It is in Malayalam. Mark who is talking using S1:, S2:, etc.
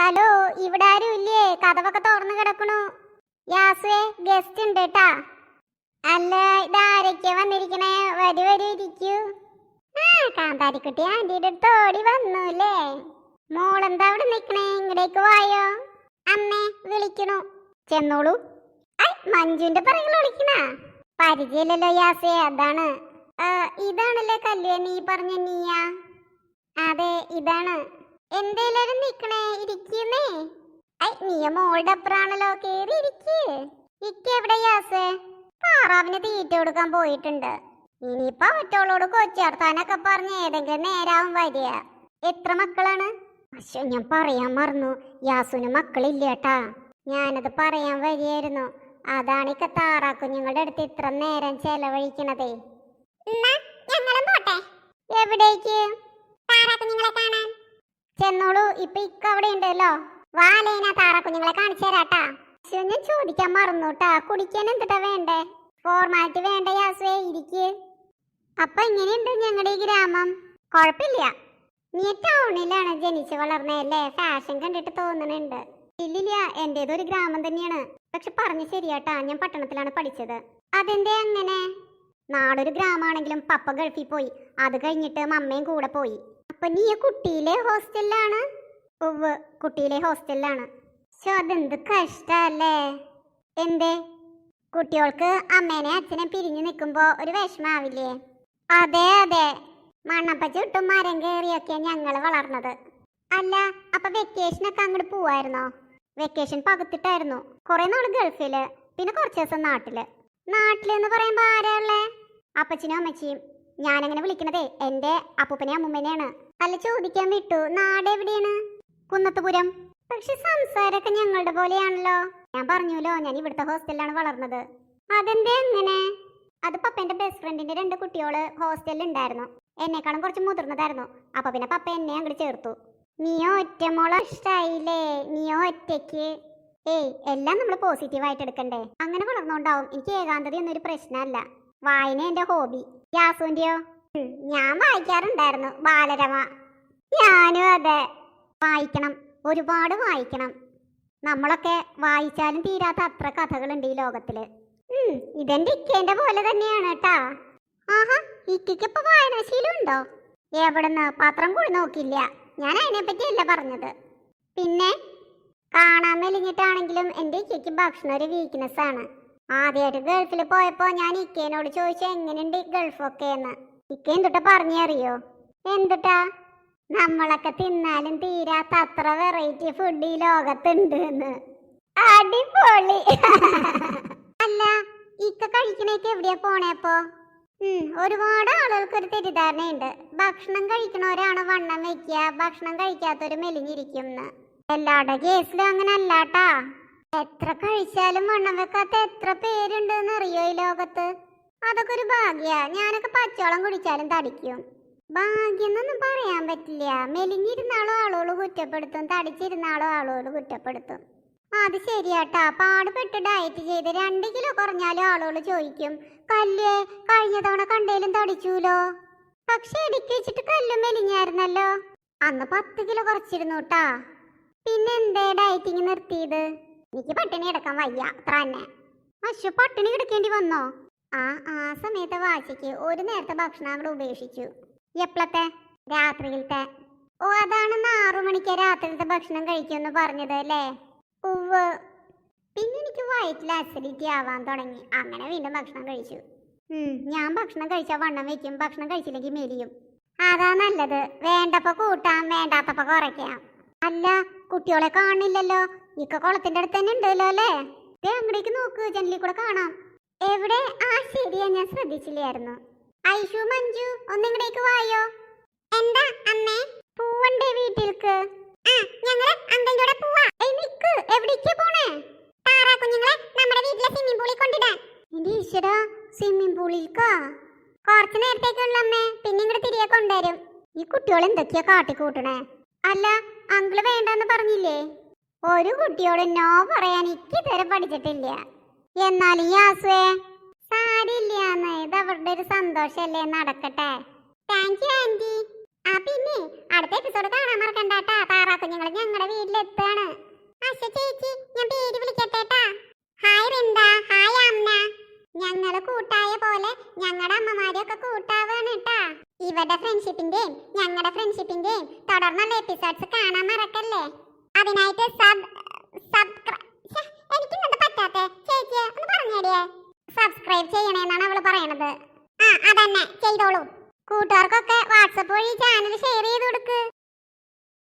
S1: ഹലോ, ഇവിടെ ആരും ഇല്ലേ? കതവൊക്കെ തുറന്നു കിടക്കണു. യാസുവേ, ഗസ്റ്റ് ഉണ്ട് കേട്ടാ. അല്ല, ഇതാരൊക്കെ വന്നിരിക്കണേ? വരി വരി ഇരിക്കൂ. ആ, കാന്താരിക്കുട്ടി ആന്റിയുടെ അടുത്ത് ഓടി വന്നൂല്ലേ? മോളെന്താ അവിടെ നിക്കണേ? ഇങ്ങടേക്ക് വായോ. അമ്മേ വിളിക്കണു. ചെന്നോളൂ. ഐ, മഞ്ജുവിന്റെ പിറകിൽ വിളിക്കണ പരിചയമില്ലല്ലോ യാസേ, അതാണ്. ഇതാണല്ലേ കല്ലുവേ നീ പറഞ്ഞ നീയാ? അതെ, ഇതാണ്. എന്തേലും നിക്കണേ, ഇരിക്കുന്നേ. ഐ, നീയ മോളുടെ അപ്പുറാണല്ലോ, കേറി ഇരിക്ക്. ഇക്ക് എവിടെ യാസേ? താറാവിന് തീറ്റ കൊടുക്കാൻ പോയിട്ടുണ്ട്. ഇനിയിപ്പോ ഒറ്റോളോട് കൊച്ചേർത്താനൊക്കെ പറഞ്ഞ് ഏതെങ്കിലും നേരാവും വരിക. എത്ര മക്കളാണ്? അശ്ശോ, ഞാൻ പറയാൻ മറന്നു. യാസുന് മക്കളില്ലേട്ടാ. ഞാനത് പറയാൻ വരികയായിരുന്നു. അതാണിക്ക താറാ കുഞ്ഞുങ്ങളുടെ അടുത്ത് ഇത്ര നേരം ചെലവഴിക്കണതേ. എവിടേക്ക്? ചെന്നോളൂ, ഇപ്പൊ ഇക്ക അവിടെ ഉണ്ടല്ലോ. വാലേന താറാ കുഞ്ഞുങ്ങളെ കാണിച്ചു തരാട്ടാ. ഞാൻ ചോദിക്കാൻ മറന്നുട്ടാ, കുടിക്കാൻ എന്തിട്ടാ വേണ്ടേ? ഫോർമാലിറ്റി വേണ്ട യാസേ, ഇരിക്ക്. അപ്പൊ ഇങ്ങനെയുണ്ട് ഞങ്ങളുടെ ഈ ഗ്രാമം? കൊഴപ്പില്ല. നീ ടൗണിലാണ് ജനിച്ചു വളർന്നല്ലേ? ഫാഷൻ കണ്ടിട്ട് തോന്നുന്നുണ്ട്. ഇല്ലില്ല, എന്റേതൊരു ഗ്രാമം തന്നെയാണ്. പക്ഷെ പറഞ്ഞു ശരിയാട്ടാ, ഞാൻ പട്ടണത്തിലാണ് പഠിച്ചത്. അതെന്തേ അങ്ങനെ? നാടൊരു ഗ്രാമാണെങ്കിലും പപ്പ ഗൾഫിൽ പോയി. അത് കഴിഞ്ഞിട്ട് മമ്മയും കൂടെ പോയി. അപ്പൊ നീ കുട്ടിയിലെ ഹോസ്റ്റലിലാണ്? ഉവ്വ്, കുട്ടിയിലെ ഹോസ്റ്റലിലാണ്. പക്ഷെ അതെന്ത് കഷ്ടല്ലേ? എന്തേ? കുട്ടികൾക്ക് അമ്മേനെ അച്ഛനെ പിരിഞ്ഞു നിൽക്കുമ്പോ ഒരു വിഷമാവില്ലേ? അതെ അതെ, മണ്ണപ്പ ചുട്ടും മരം കയറിയൊക്കെയാ ഞങ്ങള് വളർന്നത്. അല്ല, അപ്പൊ വെക്കേഷനൊക്കെ അങ്ങോട്ട് പോവായിരുന്നോ? വെക്കേഷൻ പകുത്തിട്ടായിരുന്നു. കുറെ നാള് ഗൾഫില്, പിന്നെ കുറച്ച് ദിവസം നാട്ടില്. നാട്ടിലെന്ന് പറയുമ്പോ ആരാ ഉള്ളേ? അപ്പച്ചനും അമ്മച്ചിയും. ഞാനങ്ങനെ വിളിക്കണതേ എന്റെ അപ്പൂപ്പനെയും അമ്മൂമ്മനെയാണ്. അല്ല, ചോദിക്കാൻ വിട്ടു, നാട് എവിടെയാണ്? കുന്നത്തുപുരം. പക്ഷെ സംസാരമൊക്കെ ഞങ്ങളുടെ പോലെയാണല്ലോ. ഞാൻ പറഞ്ഞല്ലോ, ഞാൻ ഇവിടുത്തെ ഹോസ്റ്റലിലാണ് വളർന്നത്. അതെന്തേ അങ്ങനെ? അത് പപ്പന്റെ ബെസ്റ്റ് ഫ്രണ്ടിന്റെ 2 കുട്ടികള് ഹോസ്റ്റലിൽ ഉണ്ടായിരുന്നു. എന്നെക്കാളും കുറച്ച് മുതിർന്നതായിരുന്നു. അപ്പൊ പിന്നെ പപ്പ എന്നെ അങ്ങോട്ട് ചേർത്തു. നീയോ ഒറ്റ മോളോ? ഇഷ്ടായില്ലേ? നീയോ ഒറ്റയ്ക്ക്? ഏയ്, എല്ലാം നമ്മൾ പോസിറ്റീവായിട്ട് എടുക്കണ്ടേ. അങ്ങനെ വളർന്നോണ്ടാവും എനിക്ക് ഏകാന്തത എന്നൊരു പ്രശ്നമല്ല. വായന എന്റെ ഹോബി. യാസുന്റെയോ? ഞാൻ വായിക്കാറുണ്ടായിരുന്നു ബാലരമ. ഞാനും അതെ. വായിക്കണം, ഒരുപാട് വായിക്കണം. നമ്മളൊക്കെ വായിച്ചാലും തീരാത്ത അത്ര കഥകളുണ്ട് ഈ ലോകത്തില്. ഇതെന്റെ ഇക്കേന്റെ പോലെ തന്നെയാണ് കേട്ടാ. ആഹാ, ഇക്കിപ്പോ വായനാശീലം ഉണ്ടോ? എവിടുന്ന്? പത്രം കൂടി നോക്കില്ല. ഞാൻ അതിനെ പറ്റിയല്ല പറഞ്ഞത്. പിന്നെ കാണാൻ മെലിഞ്ഞിട്ടാണെങ്കിലും എന്റെ ഇക്കയ്ക്ക് ഭക്ഷണം ഒരു വീക്ക്നെസ് ആണ്. ആദ്യമായിട്ട് ഗൾഫിൽ പോയപ്പോ ഞാൻ ഇക്കേനോട് ചോദിച്ചു എങ്ങനെയുണ്ട് ഗൾഫൊക്കെ എന്ന്. ഇക്ക എന്തുട്ടാ പറഞ്ഞറിയോ? എന്തുട്ടാ? നമ്മളൊക്കെ തിന്നാലും തീരാത്ത അത്ര വെറൈറ്റി ഫുഡ് ഈ ലോകത്തുണ്ട് എന്ന്. അടിപൊളി. അല്ല, ഇക്ക കഴിക്കണേക്ക് എവിടെയാ പോണേപ്പോ? ഒരുപാട് ആളുകൾക്ക് ഒരു തെറ്റിദ്ധാരണയുണ്ട്. ഭക്ഷണം കഴിക്കണവരാണ് വണ്ണം വെക്കുക, ഭക്ഷണം കഴിക്കാത്തവര് മെലിഞ്ഞിരിക്കും. എല്ലാവരുടെ കേസിലും അങ്ങനെ അല്ലാട്ടാ. എത്ര കഴിച്ചാലും വണ്ണം വെക്കാത്ത എത്ര പേരുണ്ടെന്ന് അറിയോ ഈ ലോകത്ത്? അതൊക്കെ ഒരു ഭാഗ്യ. ഞാനൊക്കെ പച്ചവെള്ളം കുടിച്ചാലും തടിക്കും. ഭാഗ്യം എന്നൊന്നും പറയാൻ പറ്റില്ല. മെലിഞ്ഞിരുന്നാളും ആളുകൾ കുറ്റപ്പെടുത്തും, തടിച്ചിരുന്നാളും ആളുകൾ കുറ്റപ്പെടുത്തും. അത് ശരിയാട്ടാ. പാടുപെട്ട് ഡയറ്റ് ചെയ്ത് 2 കിലോ കുറഞ്ഞാലും ആളുകൾ ചോദിക്കും, കല്ലേ കഴിഞ്ഞ തവണ കണ്ടേലും തടിച്ചൂലോ. പക്ഷെ ഇടയ്ക്ക് വെച്ചിട്ട് കല്ലും മെലിഞ്ഞായിരുന്നല്ലോ. അന്ന് 10 കിലോ കുറച്ചിരുന്നു കേട്ടാ. പിന്നെ എന്തേ ഡയറ്റിങ് നിർത്തിയത്? എനിക്ക് പട്ടിണി കിടക്കാൻ വയ്യ, അത്ര തന്നെ. അശ്വ, പട്ടിണി കിടക്കേണ്ടി വന്നോ? ആ സമയത്തെ വാശിക്ക് ഒരു നേരത്തെ ഭക്ഷണം അങ്ങോട്ട് ഉപേക്ഷിച്ചു. എപ്പോഴത്തെ? രാത്രിയിലത്തെ. ഓ, അതാണെന്ന് 6 മണിക്ക് രാത്രിയിലത്തെ ഭക്ഷണം കഴിക്കുമെന്ന് പറഞ്ഞത് അല്ലേ? ഉവ്വ്. പിന്നെ എനിക്ക് വയറ്റിൽ അസിഡിറ്റി ആവാൻ തുടങ്ങി. അങ്ങനെ വീണ്ടും ഭക്ഷണം കഴിച്ചു. ഞാൻ ഭക്ഷണം കഴിച്ചാൽ വണ്ണം വെക്കും, ഭക്ഷണം കഴിച്ചില്ലെങ്കിൽ മെലിയും. അതാ നല്ലത്. വേണ്ടപ്പോ കൂട്ടാം, വേണ്ടാത്തപ്പോ കുറയ്ക്കാം. അല്ല, കുട്ടികളെ കാണില്ലല്ലോ. ഇക്ക കുളത്തിന്റെ അടുത്ത് തന്നെ ഉണ്ടല്ലോ അല്ലേ? അങ്ങടേക്ക് നോക്ക്, ജനലിൽ കൂടെ കാണാം. എവിടെ? ആ, ശരിയാ, ഞാൻ ശ്രദ്ധിച്ചില്ലായിരുന്നു. ഐഷു, മഞ്ജു, ഒന്നിങ്ങടേക്ക് വായോ. എന്താ അമ്മേ? പൂവണ്ടേ വീട്ടിൽക്ക്? ഞങ്ങള് അങ്കിളിന്റെ പോവാ. നിക്ക്, എവിടേക്കാ പോണേ? താറാ കുഞ്ഞുങ്ങളെ നമ്മുടെ വീട്ടിലെ സ്വിമ്മിംഗ് പൂളിൽ കൊണ്ടിടാൻ. എന്റെ ഈശ്വരാ, സ്വിമ്മിംഗ് പൂളിൽക്കാ? കുറച്ച് നേരത്തേക്കുള്ള അമ്മേ, പിന്നെ ഇങ്ങോട്ട് തിരികെ കൊണ്ടുവരും. ഈ കുട്ടികൾ എന്തൊക്കെയാ കാട്ടിക്കൂട്ടണേ? അല്ല, അങ്കിള് വേണ്ടെന്ന് പറഞ്ഞില്ലേ? ഒരു കുട്ടിയോട് നോ പറയാൻ എനിക്ക് ഇതുവരെ പഠിച്ചിട്ടില്ല. എന്നാലും യാസുവേ, സാരില്ലാന്ന്, ഇത് അവരുടെ ഒരു സന്തോഷല്ലേ, നടക്കട്ടെ. Thank you aunty. പിന്നെ പിന്നെ അടുത്ത എപ്പിസോഡ് കാണാൻ മറക്കണ്ടാട്ടാ. താറാക്കുഞ്ഞുങ്ങൾ ഞങ്ങളുടെ വീട്ടിലെത്താണ്. ആശ ചേച്ചി ഞാൻ പേര് വിളിക്കട്ടേട്ടാ. ഹായ് റിന്ദ, ഹായ് അമ്മ. ഞങ്ങള് കൂട്ടായ പോലെ ഞങ്ങളുടെ അമ്മമാരൊക്കെ കൂട്ടാവാണ് കേട്ടാ. ഇവരുടെ ഫ്രണ്ട്ഷിപ്പിന്റെയും ഞങ്ങളുടെ ഫ്രണ്ട്ഷിപ്പിന്റെയും തുടർന്നുള്ള എപ്പിസോഡ്സ് കാണാൻ മറക്കല്ലേ. അതിനായിട്ട് എനിക്കിന്നത് പറ്റാത്തെ ചേച്ചി ഒന്ന് പറഞ്ഞേടിയേ. സബ്സ്ക്രൈബ് ചെയ്യണേന്നാണ് അവള് പറയണത്. ആ അതന്നെ ചെയ്തോളൂ. കൂട്ടുകാർക്കൊക്കെ വാട്സപ്പ് വഴി ചാനൽ ഷെയർ ചെയ്ത് കൊടുക്ക്.